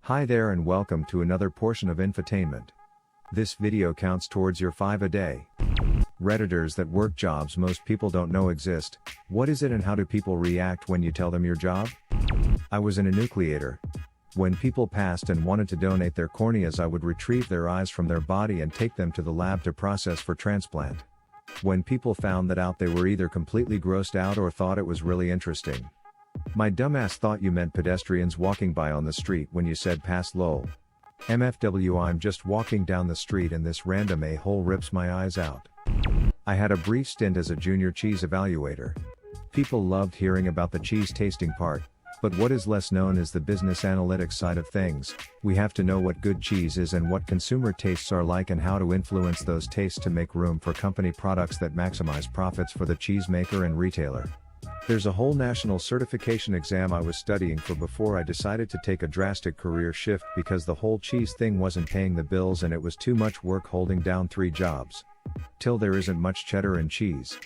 Hi there and welcome to another portion of infotainment. This video counts towards your 5 a day. Redditors that work jobs most people don't know exist. What is it and how do people react when you tell them your job? I was an enucleator. When people passed and wanted to donate their corneas, I would retrieve their eyes from their body and take them to the lab to process for transplant. When people found that out, they were either completely grossed out or thought it was really interesting. My dumbass thought you meant pedestrians walking by on the street when you said pass lol. MFW, I'm just walking down the street and this random a-hole rips my eyes out. I had a brief stint as a junior cheese evaluator. People loved hearing about the cheese tasting part, but what is less known is the business analytics side of things. We have to know what good cheese is and what consumer tastes are like and how to influence those tastes to make room for company products that maximize profits for the cheesemaker and retailer. There's a whole national certification exam I was studying for before I decided to take a drastic career shift because the whole cheese thing wasn't paying the bills and it was too much work holding down 3 jobs. Till there isn't much cheddar and cheese.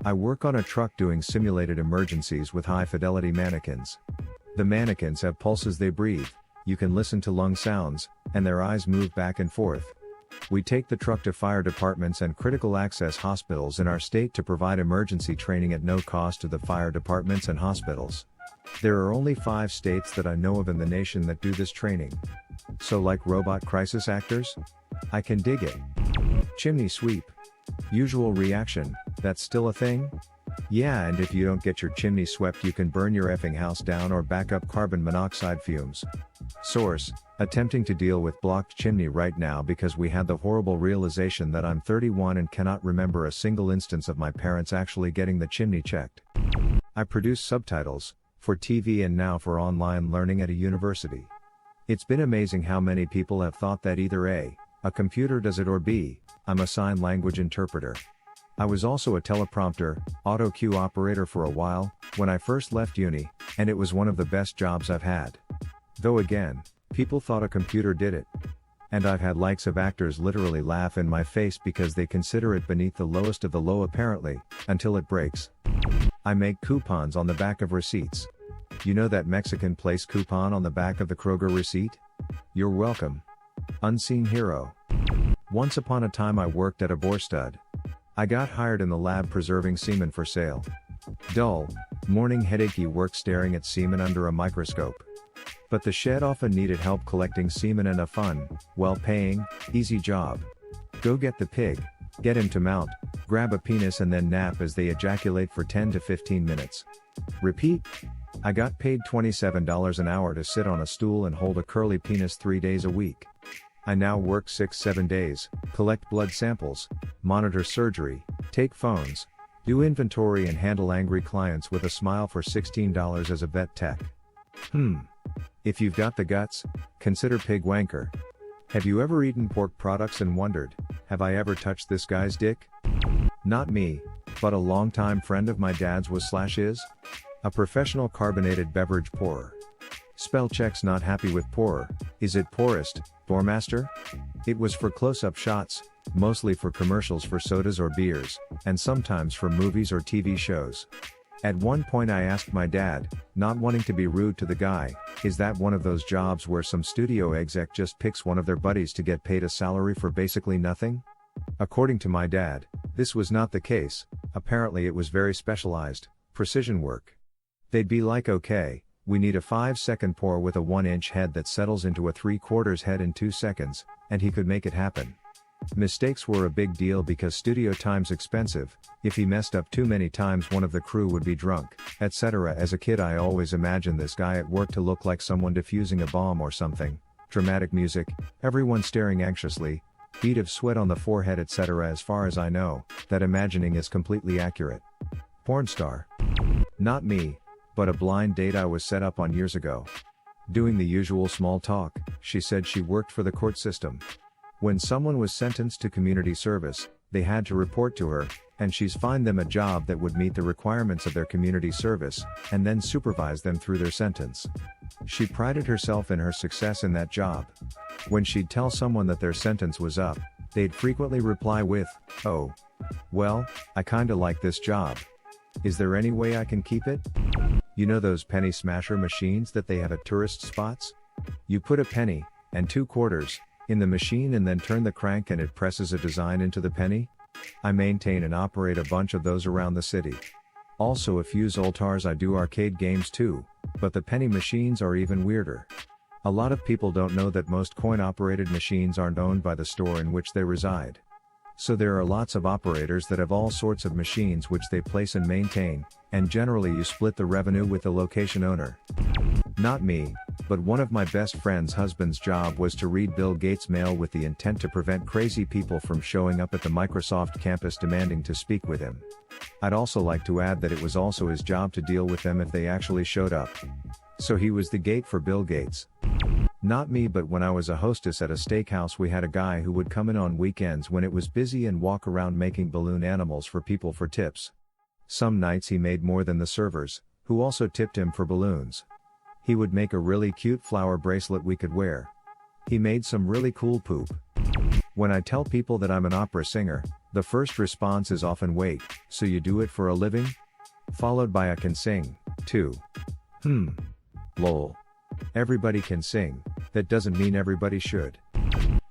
I work on a truck doing simulated emergencies with high-fidelity mannequins. The mannequins have pulses they breathe, you can listen to lung sounds, and their eyes move back and forth. We take the truck to fire departments and critical access hospitals in our state to provide emergency training at no cost to the fire departments and hospitals. There are only 5 states that I know of in the nation that do this training. So like robot crisis actors? I can dig it. Chimney sweep. Usual reaction, that's still a thing? Yeah, and if you don't get your chimney swept you can burn your effing house down or back up carbon monoxide fumes. Source, attempting to deal with blocked chimney right now because we had the horrible realization that I'm 31 and cannot remember a single instance of my parents actually getting the chimney checked. I produce subtitles, for TV and now for online learning at a university. It's been amazing how many people have thought that either A, computer does it or B, I'm a sign language interpreter. I was also a teleprompter, auto cue operator for a while, when I first left uni, and it was one of the best jobs I've had. Though again, people thought a computer did it. And I've had likes of actors literally laugh in my face because they consider it beneath the lowest of the low apparently, until it breaks. I make coupons on the back of receipts. You know that Mexican place coupon on the back of the Kroger receipt? You're welcome. Unseen hero. Once upon a time I worked at a bore stud. I got hired in the lab preserving semen for sale. Dull, morning headachy work staring at semen under a microscope. But the shed often needed help collecting semen and a fun, well-paying, easy job. Go get the pig, get him to mount, grab a penis and then nap as they ejaculate for 10 to 15 minutes. Repeat. I got paid $27 an hour to sit on a stool and hold a curly penis 3 days a week. I now work 6-7 days, collect blood samples, monitor surgery, take phones, do inventory and handle angry clients with a smile for $16 as a vet tech. If you've got the guts, consider pig wanker. Have you ever eaten pork products and wondered, have I ever touched this guy's dick? Not me, but a longtime friend of my dad's was/is a professional carbonated beverage pourer. Spell check's not happy with pourer. Is it poorest, Doormaster? It was for close-up shots, mostly for commercials for sodas or beers, and sometimes for movies or TV shows. At one point I asked my dad, not wanting to be rude to the guy, is that one of those jobs where some studio exec just picks one of their buddies to get paid a salary for basically nothing? According to my dad, this was not the case. Apparently it was very specialized, precision work. They'd be like, okay, we need a 5-second pour with a 1-inch head that settles into a 3/4 head in 2 seconds, and he could make it happen. Mistakes were a big deal because studio time's expensive. If he messed up too many times one of the crew would be drunk, etc. As a kid I always imagined this guy at work to look like someone defusing a bomb or something. Dramatic music, everyone staring anxiously, bead of sweat on the forehead, etc. As far as I know, that imagining is completely accurate. Porn star. Not me, but a blind date I was set up on years ago. Doing the usual small talk, she said she worked for the court system. When someone was sentenced to community service, they had to report to her, and she's find them a job that would meet the requirements of their community service, and then supervise them through their sentence. She prided herself in her success in that job. When she'd tell someone that their sentence was up, they'd frequently reply with, "Oh. Well, I kinda like this job. Is there any way I can keep it?" You know those penny smasher machines that they have at tourist spots? You put a penny, and 2 quarters, in the machine and then turn the crank and it presses a design into the penny? I maintain and operate a bunch of those around the city. Also a few Zoltars. I do arcade games too, but the penny machines are even weirder. A lot of people don't know that most coin-operated machines aren't owned by the store in which they reside. So there are lots of operators that have all sorts of machines which they place and maintain, and generally you split the revenue with the location owner. Not me, but one of my best friend's husband's job was to read Bill Gates' mail with the intent to prevent crazy people from showing up at the Microsoft campus demanding to speak with him. I'd also like to add that it was also his job to deal with them if they actually showed up. So he was the gate for Bill Gates. Not me, but when I was a hostess at a steakhouse we had a guy who would come in on weekends when it was busy and walk around making balloon animals for people for tips. Some nights he made more than the servers, who also tipped him for balloons. He would make a really cute flower bracelet we could wear. He made some really cool poop. When I tell people that I'm an opera singer, the first response is often wait, so you do it for a living? Followed by I can sing, too. Lol. Everybody can sing, that doesn't mean everybody should.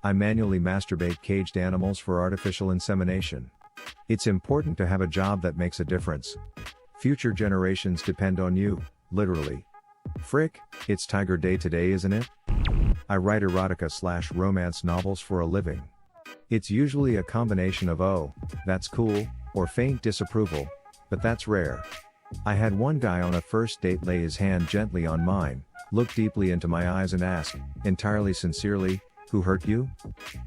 I manually masturbate caged animals for artificial insemination. It's important to have a job that makes a difference. Future generations depend on you, literally. Frick, it's Tiger Day today, isn't it? I write erotica/romance novels for a living. It's usually a combination of oh, that's cool, or faint disapproval, but that's rare. I had one guy on a first date lay his hand gently on mine, look deeply into my eyes and ask, entirely sincerely, who hurt you?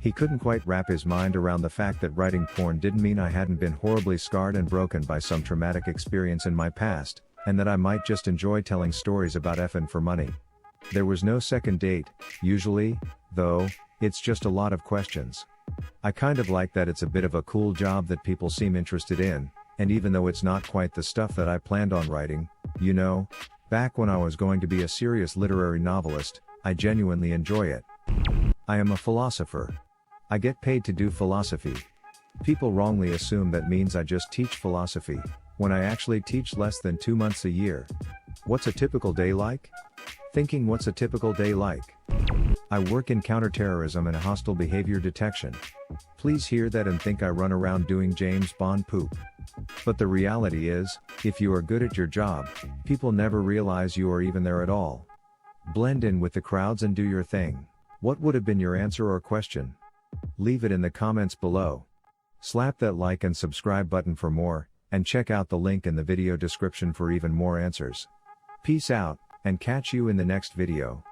He couldn't quite wrap his mind around the fact that writing porn didn't mean I hadn't been horribly scarred and broken by some traumatic experience in my past, and that I might just enjoy telling stories about effing for money. There was no second date, usually, though, it's just a lot of questions. I kind of like that it's a bit of a cool job that people seem interested in, and even though it's not quite the stuff that I planned on writing, you know, back when I was going to be a serious literary novelist, I genuinely enjoy it. I am a philosopher. I get paid to do philosophy. People wrongly assume that means I just teach philosophy, when I actually teach less than 2 months a year. What's a typical day like? Thinking what's a typical day like? I work in counterterrorism and hostile behavior detection. Please hear that and think I run around doing James Bond poop. But the reality is, if you are good at your job, people never realize you are even there at all. Blend in with the crowds and do your thing. What would have been your answer or question? Leave it in the comments below. Slap that like and subscribe button for more, and check out the link in the video description for even more answers. Peace out, and catch you in the next video.